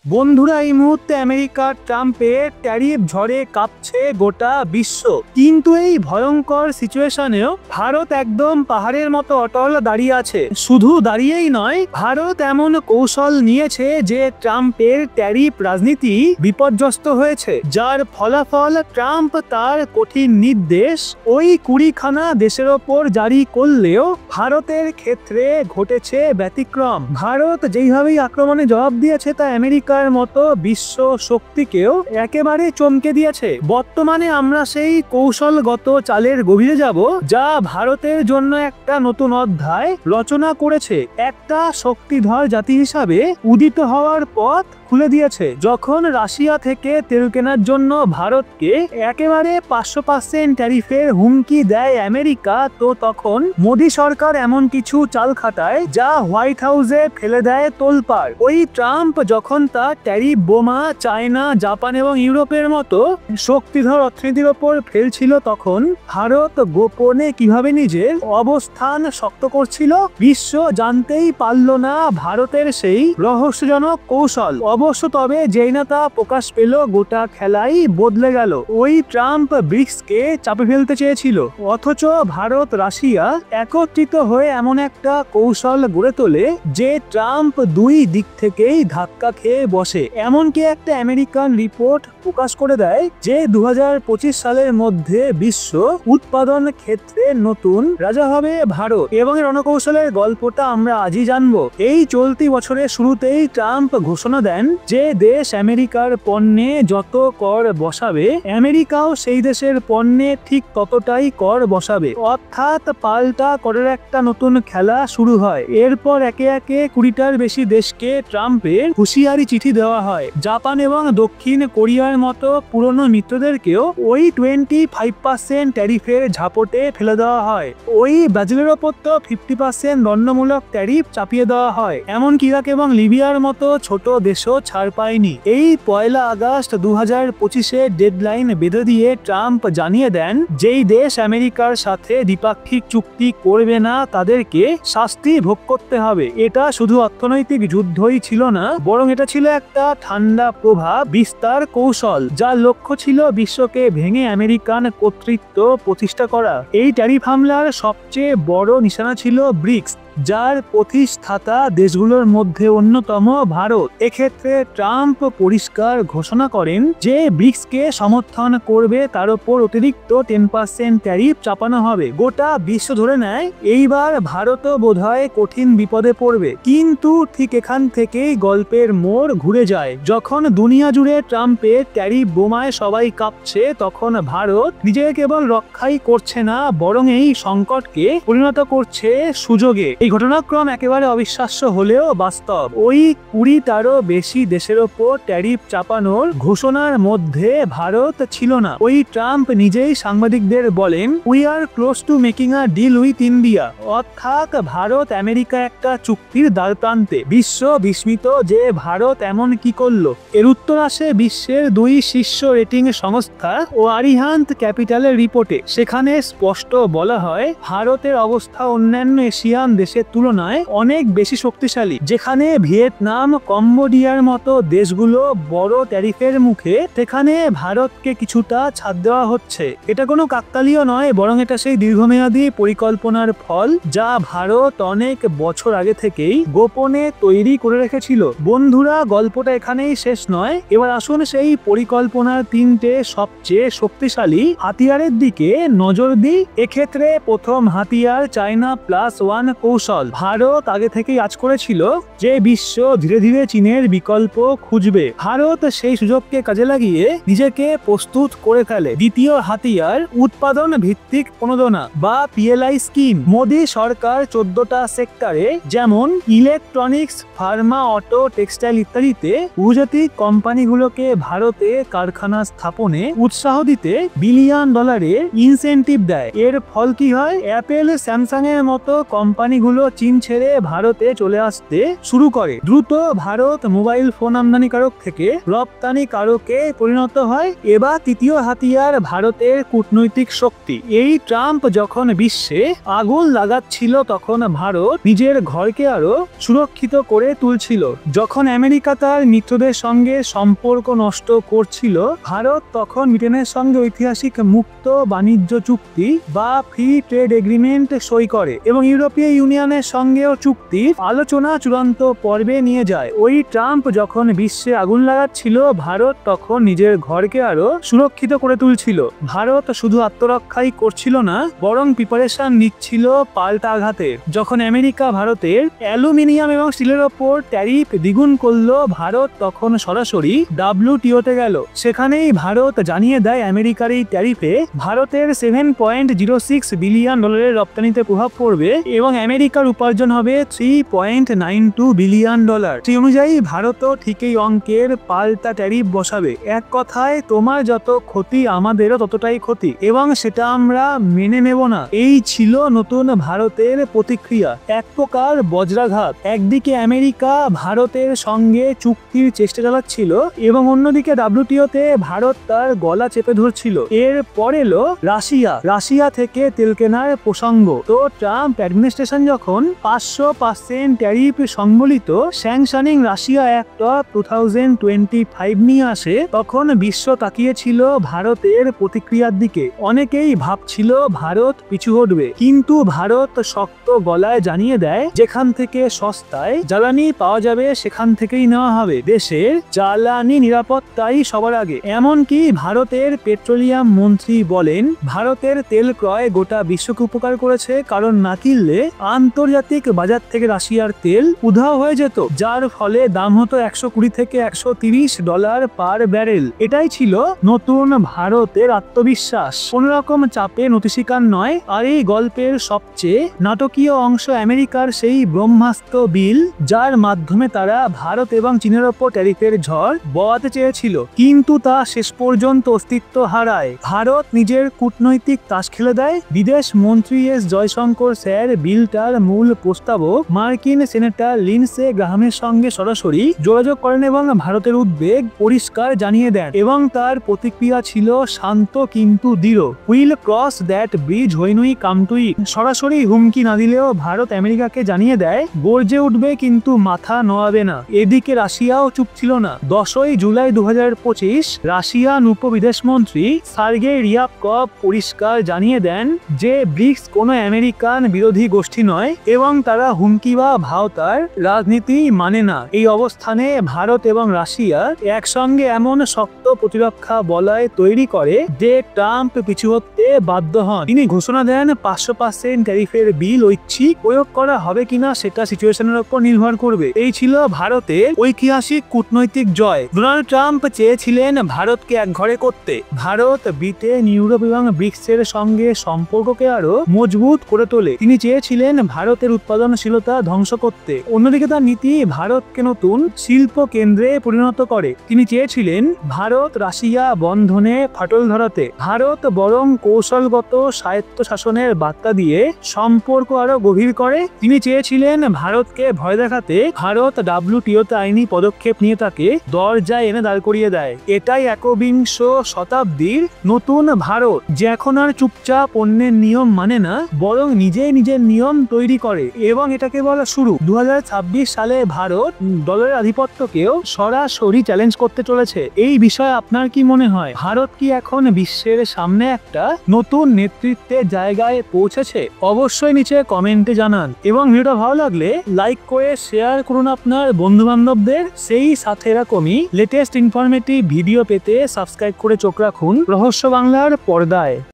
বন্ধুরা, এই মুহূর্তে আমেরিকার ট্রাম্পের ট্যারিফ ঝড়ে কাঁপছে গোটা বিশ্ব। কিন্তু এই ভয়ঙ্কর সিচুয়েশনেও ভারত একদম পাহাড়ের মতো অটল দাঁড়িয়ে আছে। শুধু দাঁড়িয়েই নয়, ভারত এমন কৌশল নিয়েছে যে ট্রাম্পের ট্যারিফ রাজনীতি বিপর্যস্ত হয়েছে, যার ফলাফল ট্রাম্প তার কঠিন নির্দেশ ওই 20খানা দেশের ওপর জারি করলেও ভারতের ক্ষেত্রে ঘটেছে ব্যতিক্রম। ভারত যেইভাবেই আক্রমণে জবাব দিয়েছে তা আমেরিকার মতো বিশ্ব শক্তিকেও একেবারে চমকে দিয়েছে। বর্তমানে আমরা সেই কৌশলগত চালের গভীরে যাব, যা ভারতের জন্য একটা নতুন অধ্যায় রচনা করেছে, একটা শক্তিধর জাতি হিসাবে উদিত হওয়ার পথ খুলে দিয়েছে। যখন রাশিয়া থেকে তেল কেনার জন্য ভারতকে একেবারে 500% ট্যারিফের হুমকি দেয় আমেরিকা, তো তখন মোদী সরকার এমন কিছু চাল খাটায় যা হোয়াইট হাউসে ফেলে দেয় তোলপাড়। ওই ট্রাম্প যখন তার ট্যারিফ বোমা চায়না, জাপান এবং ইউরোপের মতো শক্তিধর অর্থনীতির ওপর ফেলছিল, তখন ভারত গোপনে কিভাবে নিজের অবস্থান শক্ত করছিল বিশ্ব জানতেই পারল না ভারতের সেই রহস্যজনক কৌশল। অবশ্য তবে যেই না তা প্রকাশ পেল, গোটা খেলাই বদলে গেল। ওই ট্রাম্প ব্রিক্সকে চাপে ফেলতে চেয়েছিল, অথচ ভারত রাশিয়া একত্রিত হয়ে এমন একটা কৌশল গড়ে তোলে যে ট্রাম্প দুই দিক থেকেই ধাক্কা খেয়ে বসে। এমনকি একটা আমেরিকান রিপোর্ট প্রকাশ করে দেয় যে 2025 সালের মধ্যে বিশ্ব উৎপাদন ক্ষেত্রে নতুন রাজা হবে ভারত। এবং এর রণকৌশলের গল্পটা আমরা আজই জানবো। এই চলতি বছরের শুরুতেই ট্রাম্প ঘোষণা দেন যে দেশ আমেরিকার পণ্যে যত কর বসাবে, আমেরিকাও সেই দেশের পণ্যে ঠিক ততটাই কর বসাবে। অর্থাৎ পাল্টা করের একটা নতুন খেলা শুরু হয়। এরপর একে একে 20টার বেশি দেশকে ট্রাম্পের হুঁশিয়ারি চিঠি দেওয়া হয়। জাপান এবং দক্ষিণ কোরিয়ার মতো পুরনো মিত্রদেরকেও ওই 25% ট্যারিফের ঝাপটে ফেলে দেওয়া হয়। ওই ব্রাজিলের ওপর তো 50% দণ্ডমূলক ট্যারিফ চাপিয়ে দেওয়া হয়। এমনকি ইরাক এবং লিবিয়ার মতো ছোট দেশও ছাড় পায়নি। এই 1 আগস্ট 2025 ডেডলাইন বেঁধে দিয়ে ট্রাম্প জানিয়ে দেন যেই দেশ আমেরিকার সাথে দ্বিপাক্ষিক চুক্তি করবে না তাদেরকে শাস্তি ভোগ করতে হবে। এটা শুধু অর্থনৈতিক যুদ্ধই ছিল না, বরং এটা ছিল একটা ঠান্ডা প্রভাব বিস্তার কৌশল, যার লক্ষ্য ছিল বিশ্বকে ভেঙে আমেরিকান কর্তৃত্ব প্রতিষ্ঠা করা। এই ট্যারিফ হামলার সবচেয়ে বড় নিশানা ছিল ব্রিক্স, যার প্রতিষ্ঠাতা দেশগুলোর মধ্যে অন্যতম ভারত। এক্ষেত্রে ট্রাম্প পরিষ্কার ঘোষণা করেন যে ব্রিক্সকে সমর্থন করবে, তার উপর অতিরিক্ত 10% ট্যারিফ চাপানো হবে। গোটা বিশ্ব ধরে নেয় এইবার ভারতও বোধহয় কঠিন বিপদে পড়বে। কিন্তু ঠিক এখান থেকেই গল্পের মোড় ঘুরে যায়। যখন দুনিয়া জুড়ে ট্রাম্পের ট্যারিফ বোমায় সবাই কাঁপছে, তখন ভারত নিজেকে কেবল রক্ষাই করছে না, বরং এই সংকটকে পরিণত করছে সুযোগে। এই ঘটনাক্রম একেবারে অবিশ্বাস্য হলেও বাস্তব। ওই 20টারও বেশি দেশের ওপর ট্যারিফ চাপানোর ঘোষণার মধ্যে ভারত ছিল না। ওই ট্রাম্প নিজেই সাংবাদিকদের বলেন, we are close to making a deal with India. অর্থাৎ ভারত আমেরিকা একটা চুক্তির দ্বার প্রান্তে। বিশ্ব বিস্মিত যে ভারত এমন কি করলো। এর উত্তর আসে বিশ্বের 2 শীর্ষ রেটিং সংস্থা ও আরিহান্ত ক্যাপিটালের রিপোর্টে। সেখানে স্পষ্ট বলা হয় ভারতের অবস্থা অন্যান্য এশিয়ান দেশের তুলনায় অনেক বেশি শক্তিশালী। যেখানে ভিয়েতনাম, কম্বোডিয়ার মতো দেশগুলো বড় ট্যারিফের মুখে, সেখানে ভারতকে কিছুটা ছাড় দেওয়া হচ্ছে। এটা কোনো কাকতালীয় নয়, বরং এটা সেই দীর্ঘমেয়াদী পরিকল্পনার ফল, যা ভারত অনেক বছর আগে থেকেই গোপনে তৈরি করে রেখেছিল। বন্ধুরা, গল্পটা এখানেই শেষ নয়। এবার আসুন সেই পরিকল্পনার 3টে সবচেয়ে শক্তিশালী হাতিয়ারের দিকে নজর দিই। এক্ষেত্রে প্রথম হাতিয়ার চায়না +1 কৌশল। ভারত আগে থেকেই আজ করেছিল যে বিশ্ব ধীরে ধীরে চীনের বিকল্প খুঁজবে। ভারত সেই সুযোগকে কাজে লাগিয়ে নিজেকে প্রস্তুত করে ফেলে। দ্বিতীয় হাতিয়ার উৎপাদন ভিত্তিক প্রণোদনা বা PLI স্কিম। মোদী সরকার 14টা সেক্টরে, যেমন ইলেকট্রনিক্স, ফার্মা, অটো, টেক্সটাইল ইত্যাদিতে বহুজাতিক কোম্পানিগুলোকে ভারতে কারখানা স্থাপনে উৎসাহ দিতে $1 বিলিয়ন ইনসেন্টিভ দেয়। এর ফল কি হয়? অ্যাপেল, স্যামসাং এর মতো কোম্পানিগুলো কোম্পানিগুলো চীন ছেড়ে ভারতে চলে আসতে শুরু করে। দ্রুত ভারত মোবাইল ফোন আমদানিকারক থেকে রপ্তানিকারকে পরিণত হয়। এবার তৃতীয় হাতিয়ার ভারতের কূটনৈতিক শক্তি। এই ট্রাম্প যখন বিশ্বে আগুন লাগাচ্ছিল তখন ভারত নিজের ঘরকে আরো সুরক্ষিত করে তুলছিল। যখন আমেরিকা তার মিত্রদের সঙ্গে সম্পর্ক নষ্ট করছিল, ভারত তখন ব্রিটেনের সঙ্গে ঐতিহাসিক মুক্ত বাণিজ্য চুক্তি বা ফ্রি ট্রেড এগ্রিমেন্ট সই করে এবং ইউরোপীয় ইউনিয়নের সঙ্গেও চুক্তির আলোচনা চূড়ান্ত পর্বে নিয়ে যায়। ওই ট্রাম্প যখন বিশ্বে আগুন লাগাচ্ছিল, ভারত তখন নিজের ঘরকে আরো সুরক্ষিত করে তুলছিল। ভারত শুধু আত্মরক্ষাই করছিল না, বরং প্রিপারেশন নিচ্ছিল পাল্টা আঘাতের। যখন আমেরিকা ভারতের অ্যালুমিনিয়াম এবং স্টিলের ওপর ট্যারিফ দ্বিগুণ করলো, ভারত তখন সরাসরি WTO-তে গেল। সেখানেই ভারত জানিয়ে দেয় আমেরিকার এই ট্যারিফে ভারতের $7.06 বিলিয়ন রপ্তানিতে প্রভাব পড়বে এবং আমেরিকার উপার্জন হবে $3.92 বিলিয়ন। সেই অনুযায়ী ভারতও ঠিক এই অঙ্কের পাল্টা ট্যারিফ বসাবে। এক কথায়, তোমার যত ক্ষতি আমাদেরও ততটাই ক্ষতি এবং সেটা আমরা মেনে নেব না। এই ছিল নতুন ভারতের প্রতিক্রিয়া, এক প্রকার বজ্রাঘাত। একদিকে আমেরিকা ভারতের সঙ্গে চুক্তির চেষ্টা চালাচ্ছিল এবং অন্যদিকে WTO-তে ভারত তার গলা চেপে ধরছিল। এর পর এলো রাশিয়া থেকে তেল কেনার প্রসঙ্গ। তো ট্রাম্প অ্যাডমিনিস্ট্রেশন যখন 500% ট্যারিফ সংবলিত স্যাংশনিং রাশিয়া অ্যাক্ট অফ 2025 নিয়ে আসে, তখন বিশ্ব তাকিয়েছিল ভারতের প্রতিক্রিয়ার দিকে। অনেকেই ভাবছিল ভারত পিছু হটবে, কিন্তু ভারত শক্ত গলায় জানিয়ে দেয় যেখান থেকে সস্তায় জ্বালানি পাওয়া যাবে সেখান থেকেই নেওয়া হবে। দেশের জ্বালানি নিরাপত্তাই সবার আগে। এমনকি ভারতের পেট্রোলিয়াম মন্ত্রী বলেন, ভারতের তেল ক্রয় গোটা বিশ্বকে উপকার করেছে, কারণ না কিনলে আন্তর্জাতিক বাজার থেকে রাশিয়ার তেল উধাও হয়ে যেত, যার ফলে দাম হতো $120 থেকে $130 পার ব্যারেল। এটাই ছিল নতুন ভারতের আত্মবিশ্বাস। কোনোরকম চাপে নতিস্বীকার নয়। আর এই গল্পের সবচেয়ে নাটকীয় অংশ আমেরিকার সেই ব্রহ্মাস্ত্র বিল, যার মাধ্যমে তারা ভারত এবং চীনের ওপর ট্যারিফের ঝড় বওয়াতে চেয়েছিল, কিন্তু তা শেষ পর্যন্ত অস্তিত্ব হারায়। ভারত নিজের কূটনৈতিক তাস খেলে দেয়। বিদেশ মন্ত্রী এস জয়শঙ্কর স্যার বিলটার মূল প্রস্তাবক মার্কিন সেনেটর লিন্ডসে গ্রাহামের সঙ্গে সরাসরি যোগাযোগ করেন এবং ভারতের উদ্বেগ পরিষ্কার জানিয়ে দেন এবং তার প্রতিক্রিয়া ছিল শান্ত কিন্তু দৃঢ়। Will cross that bridge when we come to it. সরাসরি হুমকি না দিলেও ভারত আমেরিকাকে জানিয়ে দেয় গর্জে উঠবে কিন্তু মাথা নোয়াবে না। এদিকে রাশিয়াও চুপ ছিল না। 10 জুলাই 2025 রাশিয়ান উপবিদেশমন্ত্রী সার্গেই রিয়াবকভ পরিষ্কার জানিয়ে দেন যে ব্রিক্স কোনো আমেরিকান বিরোধী গোষ্ঠী নয় এবং তারা হুমকি বা ভাওতার রাজনীতি মানে না। এই অবস্থানে ভারত এবং রাশিয়া একসঙ্গে এমন শক্ত প্রতিরক্ষা বলয় তৈরি করে যে ট্রাম্প পিছু হতে বাধ্য হন। তিনি ঘোষণা দেন 500% ট্যারিফের বিল ঐচ্ছিক প্রয়োগ করা হবে কিনা সেটা সিচুয়েশনের উপর নির্ভর করবে। এই ছিল ভারতের ঐতিহাসিক কূটনৈতিক জয়। ডোনাল্ড ট্রাম্প চেয়েছিলেন ভারতকে একঘরে করতে। ভারত ব্রিটেন, ইউরোপ এবং ব্রিক্সের সঙ্গে সম্পর্ককে আরো মজবুত করে তোলে। তিনি চেয়েছিলেন ভারতের উৎপাদনশীলতা ধ্বংস করতে। অন্যদিকে তার নীতি ভারতকে নতুন শিল্প কেন্দ্রে পরিণত করে। তিনি চেয়েছিলেন ভারত রাশিয়া বন্ধনে ফাটল ধরাতে। ভারত বরং কৌশলগত স্বায়ত্তশাসনের বার্তা দিয়ে সম্পর্ক আরো গভীর করে। তিনি চেয়েছিলেন ভারতকে ভয় দেখাতে ভারত WTO-তে আইনি পদক্ষেপ নিয়ে তাকে দরজায় এনে দাঁড় করিয়ে দেয়। এটাই একবিংশ শতাব্দীর নতুন ভারত, যে এখন আর চুপচাপ অন্যের নিয়ম মানে না, বরং নিজেই নিজের নিয়ম তৈরি করে। এবং এটাকে বলা শুরু। 2026 সালে ভারত ডলারের আধিপত্যকেও সরাসরি চ্যালেঞ্জ করতে চলেছে। এই বিষয়ে আপনার কি মনে হয়? ভারত কি এখন বিশ্বের সামনে একটা নতুন নেতৃত্বের জায়গায় পৌঁছেছে? অবশ্যই নিচে কমেন্টে জানান এবং ভিডিওটা ভালো লাগলে লাইক করে শেয়ার করুন আপনার বন্ধু বান্ধবদের। সেই সাথে এরকমই লেটেস্ট ইনফরমেটিভ ভিডিও পেতে সাবস্ক্রাইব করে চোখ রাখুন রহস্য বাংলার পর্দায়।